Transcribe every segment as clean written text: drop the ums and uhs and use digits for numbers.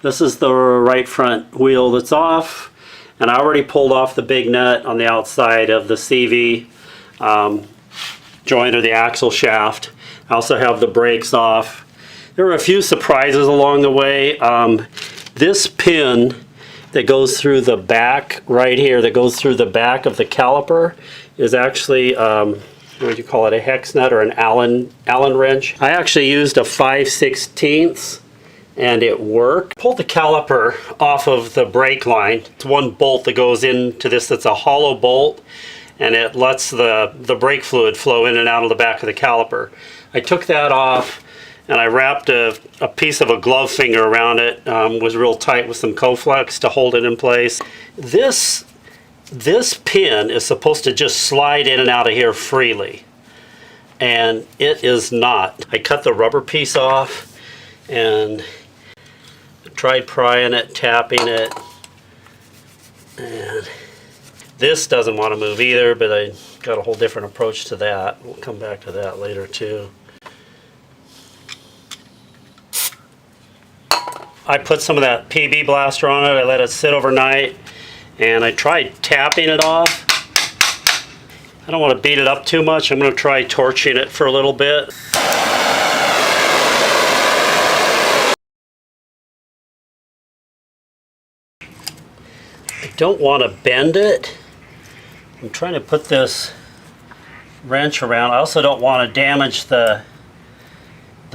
This is the right front wheel that's off, and I already pulled off the big nut on the outside of the CV joint or the axle shaft. I also have the brakes off. There were a few surprises along the way. This pin that goes through the back right here, that goes through the back of the caliper, is actually what would you call it, a hex nut or an Allen wrench. I actually used a 5/16 and it worked. Pulled the caliper off of the brake line. It's one bolt that goes into this that's a hollow bolt, and it lets the brake fluid flow in and out of the back of the caliper. I took that off and I wrapped a piece of a glove finger around it. Was real tight with some Coflex to hold it in place. This pin is supposed to just slide in and out of here freely, and it is not. I cut the rubber piece off and tried prying it, tapping it, and this doesn't want to move either, but I got a whole different approach to that. We'll come back to that later too. I put some of that PB blaster on it. I let it sit overnight, and I tried tapping it off. I don't want to beat it up too much. I'm going to try torching it for a little bit. I don't want to bend it. I'm trying to put this wrench around. I also don't want to damage the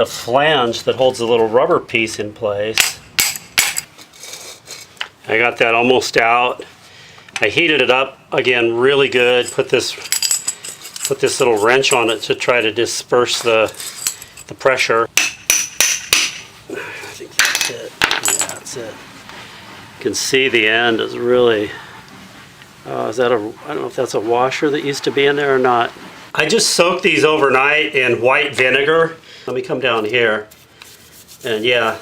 flange that holds the little rubber piece in place. I got that almost out. I heated it up again really good. Put this little wrench on it to try to disperse the pressure. I think that's it. Yeah, that's it. You can see the end is really, is that I don't know if that's a washer that used to be in there or not. I just soaked these overnight in white vinegar. Let me come down here, and yeah,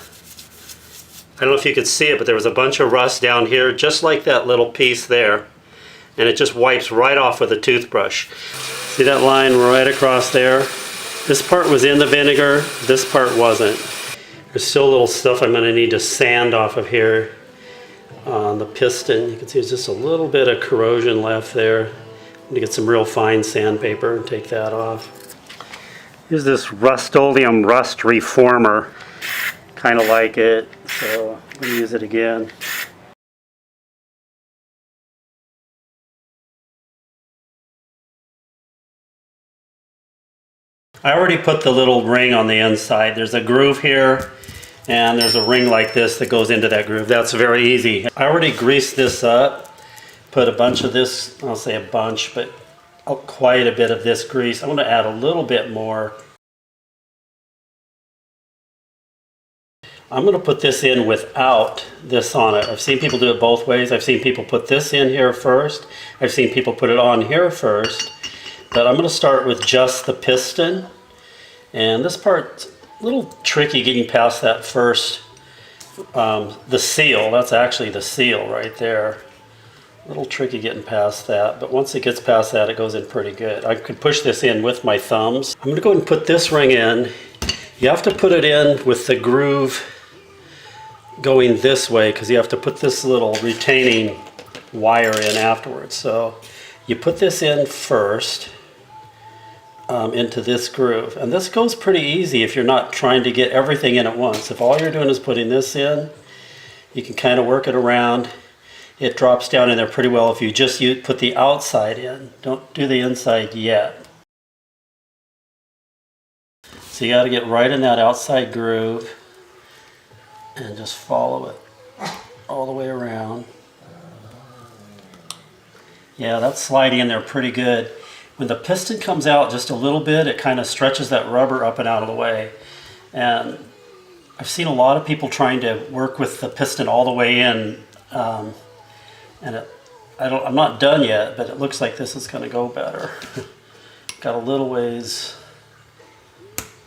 I don't know if you could see it, but there was a bunch of rust down here, just like that little piece there, and it just wipes right off with a toothbrush. See that line right across there? This part was in the vinegar, this part wasn't. There's still a little stuff I'm going to need to sand off of here on the piston. You can see there's just a little bit of corrosion left there. I'm going to get some real fine sandpaper and take that off. Here's this Rust-Oleum rust reformer. Kind of like it, so I'm going to use it again. I already put the little ring on the inside. There's a groove here, and there's a ring like this that goes into that groove. That's very easy. I already greased this up, put a bunch of this, I'll say a bunch, but quite a bit of this grease. I'm going to add a little bit more. I'm going to put this in without this on it. I've seen people do it both ways. I've seen people put this in here first. I've seen people put it on here first. But I'm going to start with just the piston. And this part's a little tricky getting past that first, the seal. That's actually the seal right there. A little tricky getting past that. But once it gets past that, it goes in pretty good. I could push this in with my thumbs. I'm going to go ahead and put this ring in. You have to put it in with the groove going this way, because you have to put this little retaining wire in afterwards. So you put this in first into this groove, and this goes pretty easy if you're not trying to get everything in at once. If all you're doing is putting this in, you can kind of work it around. It drops down in there pretty well if you just put the outside in. Don't do the inside yet. So you got to get right in that outside groove and just follow it all the way around. Yeah, that's sliding in there pretty good. When the piston comes out just a little bit, it kind of stretches that rubber up and out of the way. And I've seen a lot of people trying to work with the piston all the way in, and I'm not done yet, but it looks like this is going to go better. Got a little ways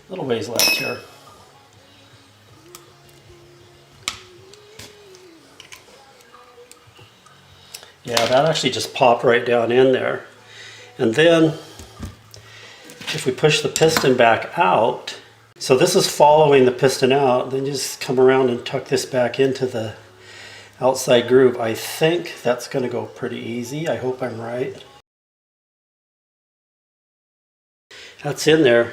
left here. Yeah, that actually just popped right down in there. And then if we push the piston back out, So this is following the piston out. Then just come around and tuck this back into the outside groove. I think that's going to go pretty easy. I hope I'm right. That's in there.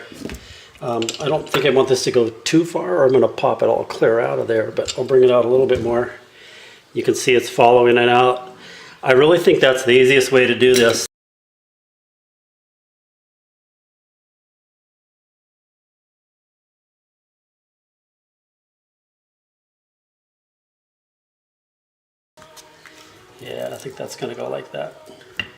I don't think I want this to go too far, or I'm going to pop it all clear out of there, but I'll bring it out a little bit more. You can see it's following it out. I really think that's the easiest way to do this. Yeah, I think that's going to go like that.